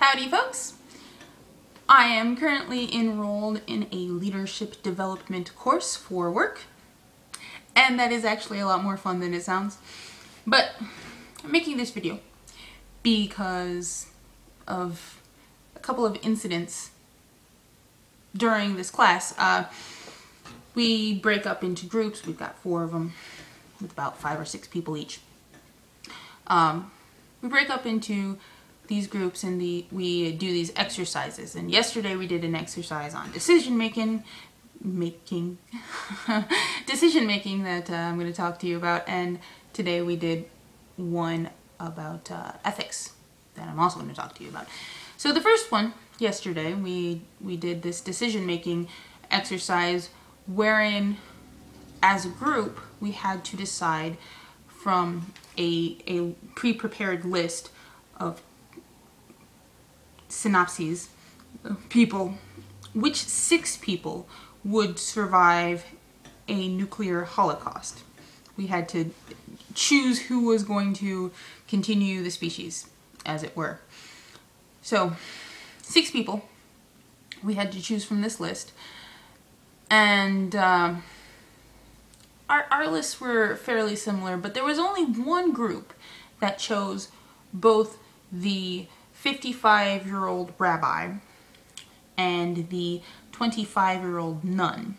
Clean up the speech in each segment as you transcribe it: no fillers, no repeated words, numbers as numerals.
Howdy folks! I am currently enrolled in a leadership development course for work, and that is actually a lot more fun than it sounds. But I'm making this video because of a couple of incidents during this class. We break up into groups. We've got 4 of them with about 5 or 6 people each. We break up into these groups and we do these exercises. And yesterday we did an exercise on decision making that I'm going to talk to you about, and today we did one about ethics that I'm also going to talk to you about. So the first one, yesterday, we did this decision making exercise wherein as a group we had to decide from a pre-prepared list of synopses of people, which 6 people would survive a nuclear holocaust. We had to choose who was going to continue the species, as it were. So 6 people we had to choose from this list, and our lists were fairly similar, but there was only one group that chose both the 55-year-old rabbi and the 25-year-old nun.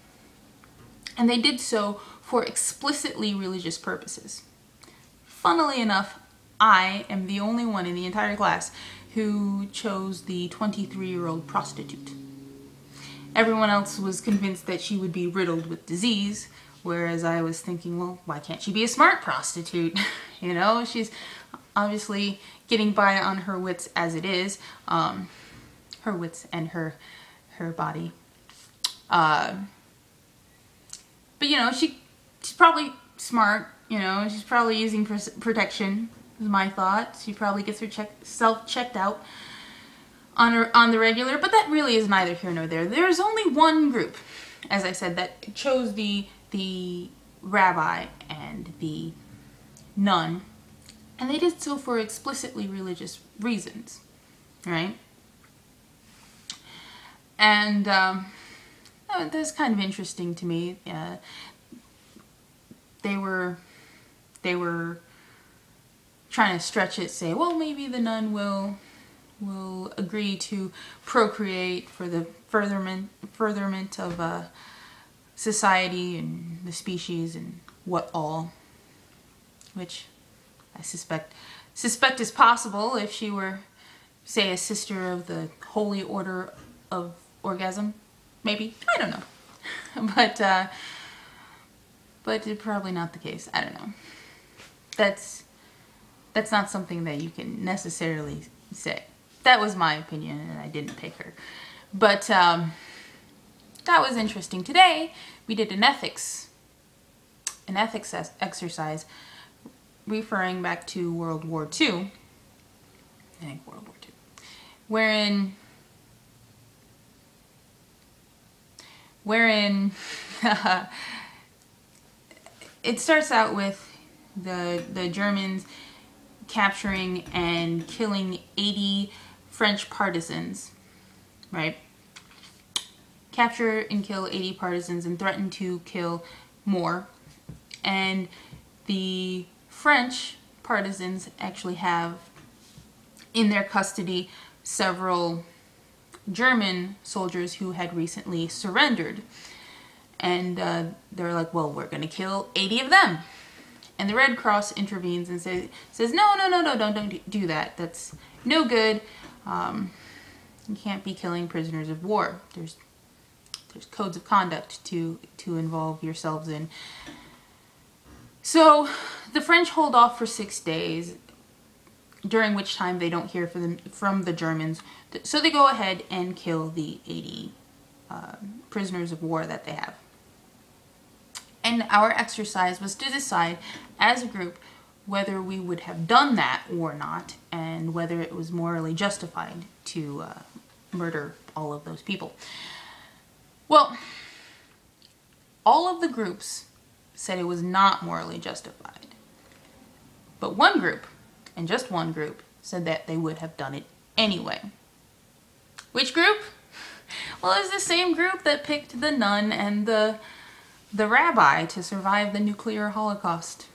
And they did so for explicitly religious purposes. Funnily enough, I am the only one in the entire class who chose the 23-year-old prostitute. Everyone else was convinced that she would be riddled with disease, whereas I was thinking, well, why can't she be a smart prostitute? You know, she's obviously getting by on her wits as it is, her wits and her body. But you know, she's probably smart. You know, she's probably using protection, is my thought. She probably gets herself checked out on the regular, but that really is neither here nor there. There's only one group, as I said, that chose the rabbi and the nun, and they did so for explicitly religious reasons, right? And that's kind of interesting to me. They were trying to stretch it, say, well, maybe the nun will agree to procreate for the furtherment of society and the species and what all, which I suspect is possible if she were, say, a sister of the Holy Order of Orgasm. Maybe, I don't know, but it's probably not the case. I don't know. That's not something that you can necessarily say. That was my opinion, and I didn't pick her. But that was interesting. Today we did an ethics exercise referring back to World War II. I think World War II, wherein it starts out with the Germans capturing and killing 80 French partisans, right? Capture and kill 80 partisans and threaten to kill more. And the French partisans actually have in their custody several German soldiers who had recently surrendered. And they're like, well, we're going to kill 80 of them. And the Red Cross intervenes and says, no, don't do that. That's no good. You can't be killing prisoners of war. There's codes of conduct to involve yourselves in. So the French hold off for 6 days, during which time they don't hear from the Germans. So they go ahead and kill the 80 prisoners of war that they have. And our exercise was to decide as a group whether we would have done that or not, and whether it was morally justified to murder all of those people. Well, all of the groups said it was not morally justified. But one group, and just one group, said that they would have done it anyway. Which group? Well, it was the same group that picked the nun and the rabbi to survive the nuclear holocaust.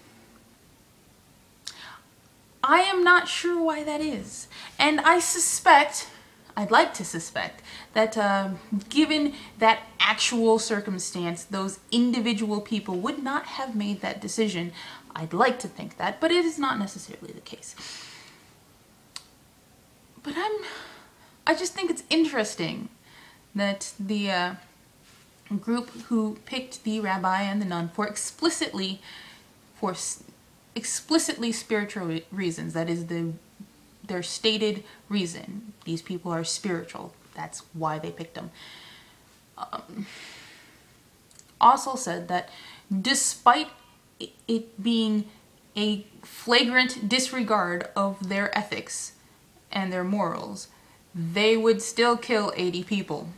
I am not sure why that is. And I'd like to suspect, that given that actual circumstance, those individual people would not have made that decision. I'd like to think that, but it is not necessarily the case. But I just think it's interesting that the group who picked the rabbi and the nun for explicitly spiritual reasons, that is their stated reason. These people are spiritual. That's why they picked them. Also said that despite it being a flagrant disregard of their ethics and their morals, they would still kill 80 people.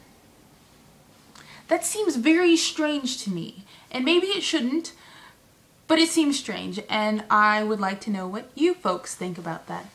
That seems very strange to me, and maybe it shouldn't, but it seems strange, and I would like to know what you folks think about that.